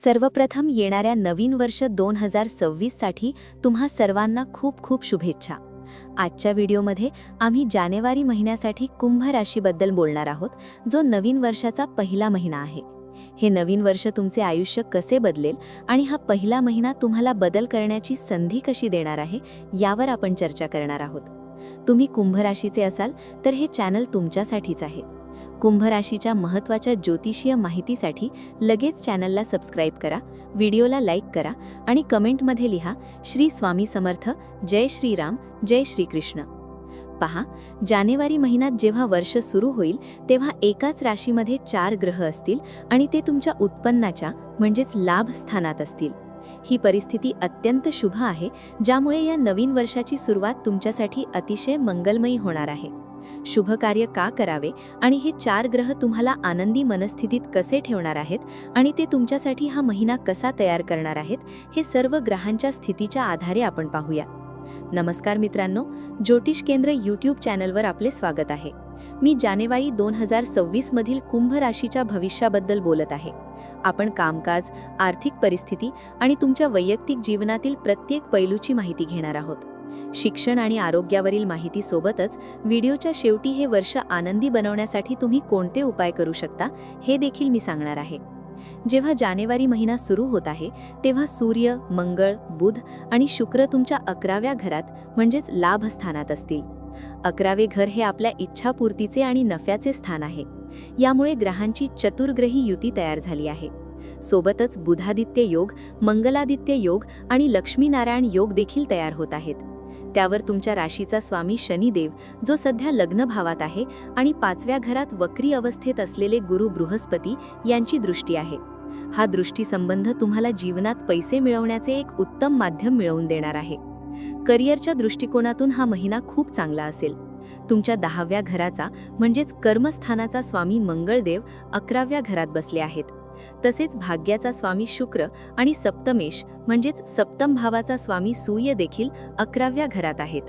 सर्वप्रथम येणाऱ्या नवीन वर्ष 2026 साठी तुम्हा सर्वांना खूप खूप शुभेच्छा. आजच्या व्हिडिओमध्ये आम्ही जानेवारी महिन्यासाठी कुंभ राशीबद्दल बोलणार आहोत, जो नवीन वर्षाचा पहिला महिना आहे. हे नवीन वर्ष तुमचे आयुष्य कसे बदलेल आणि हा पहिला महिना तुम्हाला बदल करण्याची संधी कशी देणार आहे, यावर आपण चर्चा करणार आहोत. तुम्ही कुंभ राशीचे असाल तर हे चॅनल तुमच्यासाठीच आहे. कुंभ राशीच्या महत्त्वाच्या ज्योतिषीय माहितीसाठी लगेच चॅनलला सबस्क्राईब करा, व्हिडिओला लाईक करा आणि कमेंटमध्ये लिहा श्री स्वामी समर्थ, जय श्रीराम, जय श्रीकृष्ण. पहा, जानेवारी महिन्यात जेव्हा वर्ष सुरू होईल तेव्हा एकाच राशीमध्ये 4 ग्रह असतील आणि ते तुमच्या उत्पन्नाच्या म्हणजेच लाभ स्थानात असतील. ही परिस्थिती अत्यंत शुभ आहे, ज्यामुळे या नवीन वर्षाची सुरुवात तुमच्यासाठी अतिशय मंगलमयी होणार आहे. शुभ कार्य का करावे आणि हे 4 ग्रह तुम्हाला आनंदी मनस्थितीत कसे ठेवणार आहेत आणि ते तुमच्यासाठी हा महिना कसा तयार करणार आहेत, हे सर्व ग्रहांच्या स्थितीच्या आधारे आपण पाहूया. नमस्कार मित्रांनो, ज्योतिष केंद्र यूट्यूब चॅनलवर आपले स्वागत आहे. मी जानेवारी 2026 मधील कुंभ राशीच्या भविष्याबद्दल बोलत आहे. आपण कामकाज, आर्थिक परिस्थिती आणि तुमच्या वैयक्तिक जीवनातील प्रत्येक पैलूची माहिती घेणार आहोत. शिक्षण आणि आरोग्यावरील माहिती सोबतच व्हिडिओच्या शेवटी हे वर्ष आनंदी बनवण्यासाठी तुम्ही कोणते उपाय करू शकता हे देखील मी सांगणार आहे. जेव्हा जानेवारी महिना सुरू होत आहे तेव्हा सूर्य, मंगळ, बुध आणि शुक्र तुमच्या 11व्या घरात म्हणजेच लाभ स्थानात असतील. 11वे घर हे आपल्या इच्छापूर्तीचे आणि नफ्याचे स्थान आहे. यामुळे ग्रहांची चतुर्ग्रही युती तयार झाली आहे. सोबतच बुधादित्य योग, मंगलादित्य योग आणि लक्ष्मीनारायण योग देखील तयार होत आहेत. त्यावर तुमच्या राशीचा स्वामी शनिदेव, जो सध्या लग्न भावात आहे, आणि 5व्या घरात वक्री अवस्थेत असलेले गुरु बृहस्पती यांची दृष्टी आहे. हा दृष्टी संबंध तुम्हाला जीवनात पैसे मिळवण्याचे एक उत्तम माध्यम मिळवून देणार आहे. करिअरच्या दृष्टिकोनातून हा महिना खूप चांगला असेल. तुमच्या 10व्या घराचा म्हणजेच कर्मस्थानाचा स्वामी मंगळदेव 11व्या घरात बसले आहेत. तसेच भाग्याचा स्वामी शुक्र आणि सप्तमेश म्हणजेच सप्तम भावाचा स्वामी सूर्य देखील 11व्या घरात आहेत.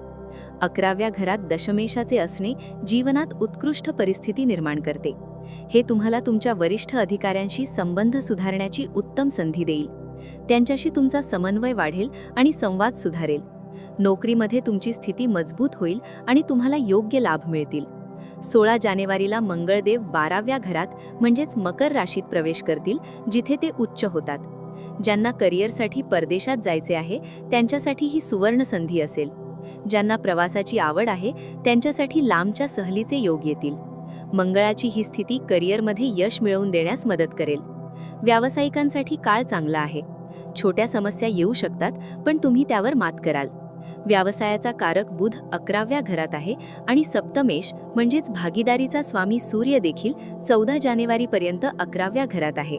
11व्या घरात दशमेशाचे असणे जीवनात उत्कृष्ट परिस्थिती निर्माण करते. हे तुम्हाला तुमच्या वरिष्ठ अधिकाऱ्यांशी संबंध सुधारण्याची उत्तम संधी देईल. त्यांच्याशी तुमचा समन्वय वाढेल आणि संवाद सुधारेल. नोकरीमध्ये तुमची स्थिती मजबूत होईल आणि तुम्हाला योग्य लाभ मिळतील. 16 जानेवारीला मंगळदेव 12व्या घरात म्हणजेच मकर राशीत प्रवेश करतील, जिथे ते उच्च होतात. ज्यांना करिअरसाठी परदेशात जायचे आहे त्यांच्यासाठी ही सुवर्ण संधी असेल. ज्यांना प्रवासाची आवड आहे त्यांच्यासाठी लांबच्या सहलीचे योग येतील. मंगळाची ही स्थिती करिअरमध्ये यश मिळवून देण्यास मदत करेल. व्यावसायिकांसाठी काळ चांगला आहे. छोट्या समस्या येऊ शकतात, पण तुम्ही त्यावर मात कराल. व्यवसायाचा कारक बुध 11व्या घरात आहे आणि सप्तमेश म्हणजेच भागीदारीचा स्वामी सूर्य देखील 14 जानेवारीपर्यंत 11व्या घरात आहे.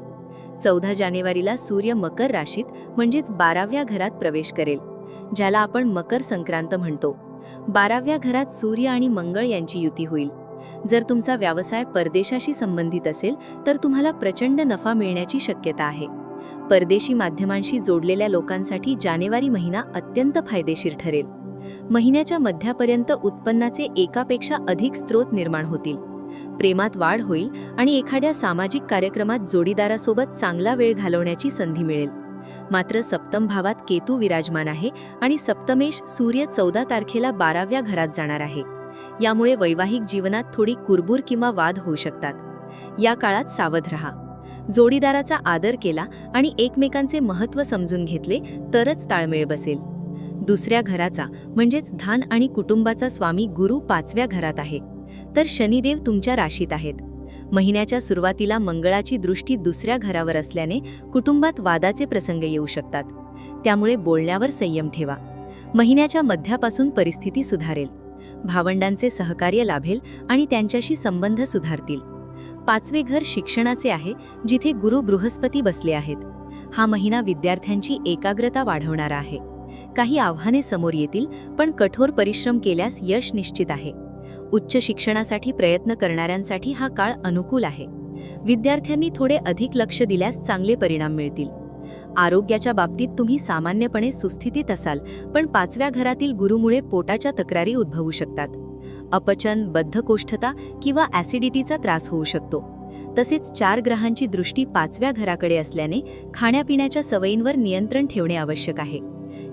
14 जानेवारीला सूर्य मकर राशीत म्हणजेच 12व्या घरात प्रवेश करेल, ज्याला आपण मकर संक्रांत म्हणतो. 12व्या घरात सूर्य आणि मंगळ यांची युती होईल. जर तुमचा व्यवसाय परदेशाशी संबंधित असेल तर तुम्हाला प्रचंड नफा मिळण्याची शक्यता आहे. परदेशी माध्यमांशी जोडलेल्या लोकांसाठी जानेवारी महिना अत्यंत फायदेशीर ठरेल. महिन्याच्या मध्यापर्यंत उत्पन्नाचे एकापेक्षा अधिक स्रोत निर्माण होतील. प्रेमात वाढ होईल आणि एखाद्या सामाजिक कार्यक्रमात जोडीदारासोबत चांगला वेळ घालवण्याची संधी मिळेल. मात्र सप्तम भावात केतू विराजमान आहे आणि सप्तमेश सूर्य 14 तारखेला 12व्या घरात जाणार आहे. यामुळे वैवाहिक जीवनात थोडी कुरबुर किंवा वाद होऊ शकतात. या काळात सावध रहा. जोडीदाराचा आदर केला आणि एकमेकांचे महत्त्व समजून घेतले तरच ताळमेळ बसेल. दुसऱ्या घराचा म्हणजेच धान आणि कुटुंबाचा स्वामी गुरु 5व्या घरात आहे, तर शनिदेव तुमच्या राशीत आहेत. महिन्याच्या सुरुवातीला मंगळाची दृष्टी दुसऱ्या घरावर असल्याने कुटुंबात वादाचे प्रसंग येऊ शकतात. त्यामुळे बोलण्यावर संयम ठेवा. महिन्याच्या मध्यापासून परिस्थिती सुधारेल. भावंडांचे सहकार्य लाभेल आणि त्यांच्याशी संबंध सुधारतील. 5वे घर शिक्षणाचे आहे, जिथे गुरु बृहस्पती बसले आहेत. हा महिना विद्यार्थ्यांची एकाग्रता वाढवणारा आहे. काही आव्हाने समोर येतील, पण कठोर परिश्रम केल्यास यश निश्चित आहे. उच्च शिक्षणासाठी प्रयत्न करणाऱ्यांसाठी हा काळ अनुकूल आहे. विद्यार्थ्यांनी थोडे अधिक लक्ष दिल्यास चांगले परिणाम मिळतील. आरोग्याच्या बाबतीत तुम्ही सामान्यपणे सुस्थितीत असाल, पण 5व्या घरातील गुरुमुळे पोटाच्या तक्रारी उद्भवू शकतात. अपचन, बद्धकोष्ठता किंवा ॲसिडिटीचा त्रास होऊ शकतो. तसेच 4 ग्रहांची दृष्टी 5व्या घराकडे असल्याने खाण्यापिण्याच्या सवयींवर नियंत्रण ठेवणे आवश्यक आहे.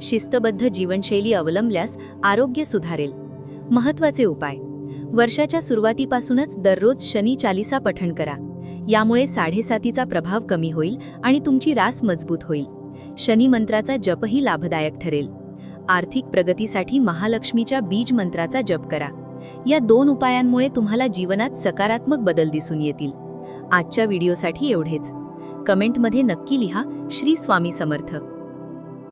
शिस्तबद्ध जीवनशैली अवलंबल्यास आरोग्य सुधारेल. महत्त्वाचे उपाय: वर्षाच्या सुरुवातीपासूनच दररोज शनी चालीसा पठण करा. यामुळे 7.5चा प्रभाव कमी होईल आणि तुमची रास मजबूत होईल. शनी मंत्राचा जपही लाभदायक ठरेल. आर्थिक प्रगतीसाठी महालक्ष्मीच्या बीज मंत्राचा जप करा. या 2 उपायांमुळे तुम्हाला जीवनात सकारात्मक बदल दिसून येतील. आजच्या व्हिडिओसाठी एवढेच. कमेंटमध्ये नक्की लिहा श्री स्वामी समर्थ.